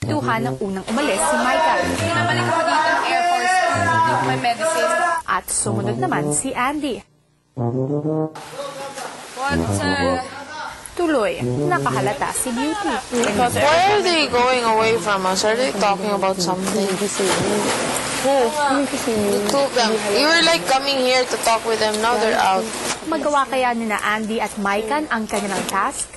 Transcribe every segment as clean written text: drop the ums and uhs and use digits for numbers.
Tuhan ng unang umalis si Michael. Pinabalik ako dito ng Air Force with my medicine. At sumunod naman si Andy. Tuloy, nakahalata si Beauty. Why are they going away from us? Are they talking about something? Who? The two of them. You were like coming here to talk with them. Now they're out. Magawa kaya ni na Andy at Maikan ang kanilang task?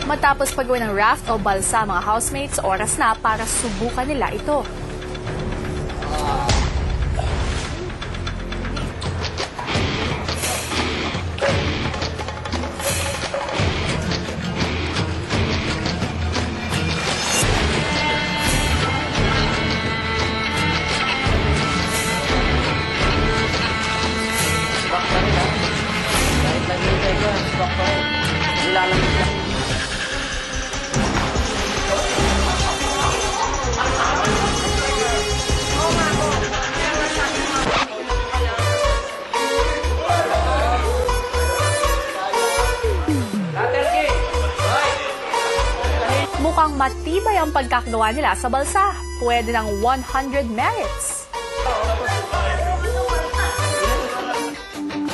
Matapos pagawin ng raft o balsa mga housemates, oras na para subukan nila ito. Mukhang matibay ang pagkakagawa nila sa balsa. Pwede ng 100 merits.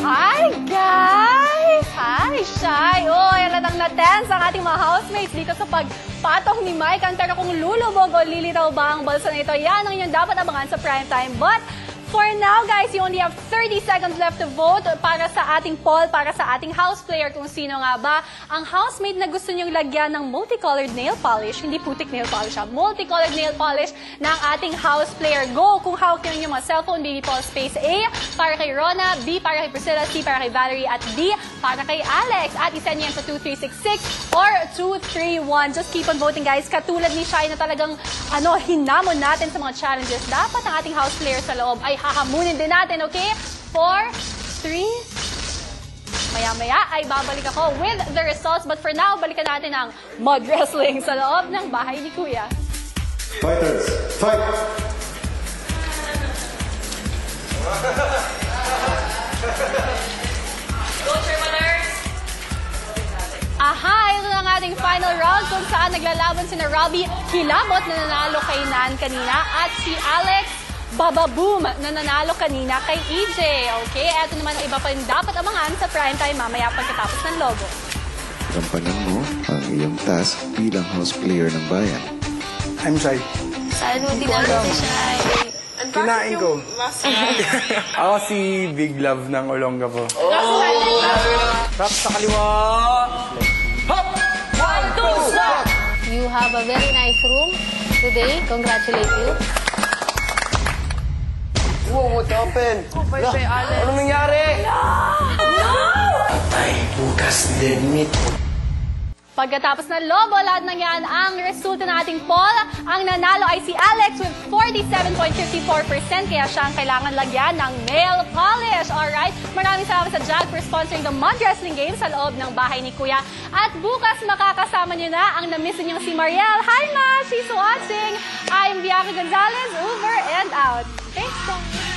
Hi, guys! Hi, Shai! Oh, yan na-tense ang ating mga housemates dito sa pagpatong ni Mike. Pero kung lulubog o lilitaw ba ang balsa na ito, yan ang inyong dapat abangan sa prime time. But for now, guys, you only have 30 seconds left to vote para sa ating poll, para sa ating house player kung sino nga ba ang housemate na gusto niyong lagyan ng multicolored nail polish, hindi putik nail polish, multicolored nail polish ng ating house player. Go! Kung hawak niyo yung mga cellphone, baby Paul space A para kay Rona, B para kay Priscilla, C para kay Valerie, at D para kay Alex. At isend niyo yan sa 2366 or 231. Just keep on voting, guys. Katulad ni Shai na talagang hinamon natin sa mga challenges. Dapat ang ating house player sa loob ay hahamunin din natin, okay? 4, 3, maya-maya ay babalik ako with the results. But for now, balikan natin ang mud wrestling sa loob ng bahay ni Kuya. Fighters, fight! Go, Trimmalers! Aha, ito na ang ating final round kung saan naglalaban sina Robbie Kilabot na nanalo kay Nan kanina at si Alex Bababoom na nanalo kanina kay EJ. Okay, eto naman ang iba pa rin dapat abangan sa primetime mamaya pagkatapos ng logo. Gampanan mo ang iyong task bilang house player ng bayan. I'm Shai. Saan mo dinalo si Shai? Kinain ko. Ako si Big Love ng Olongapo. Rap sa kaliwa. Hop! 1, 2, stop! You have a very nice room today. Congratulate you. Whoa, what happened? Ano nangyari? Patay, bukas dead meat. Pagkatapos ng lobo, lahat ng yan ang resulta ng ating poll. Ang nanalo ay si Alex with 47.54%, kaya siya ang kailangan lagyan ng nail polish. Alright, maraming salamat sa JAG for sponsoring the mud wrestling game sa loob ng bahay ni Kuya. At bukas makakasama niyo na ang namiss niyong si Mariel. Hi Ma, she's watching. I'm Bianca Gonzalez, over and out. Thanks, guys.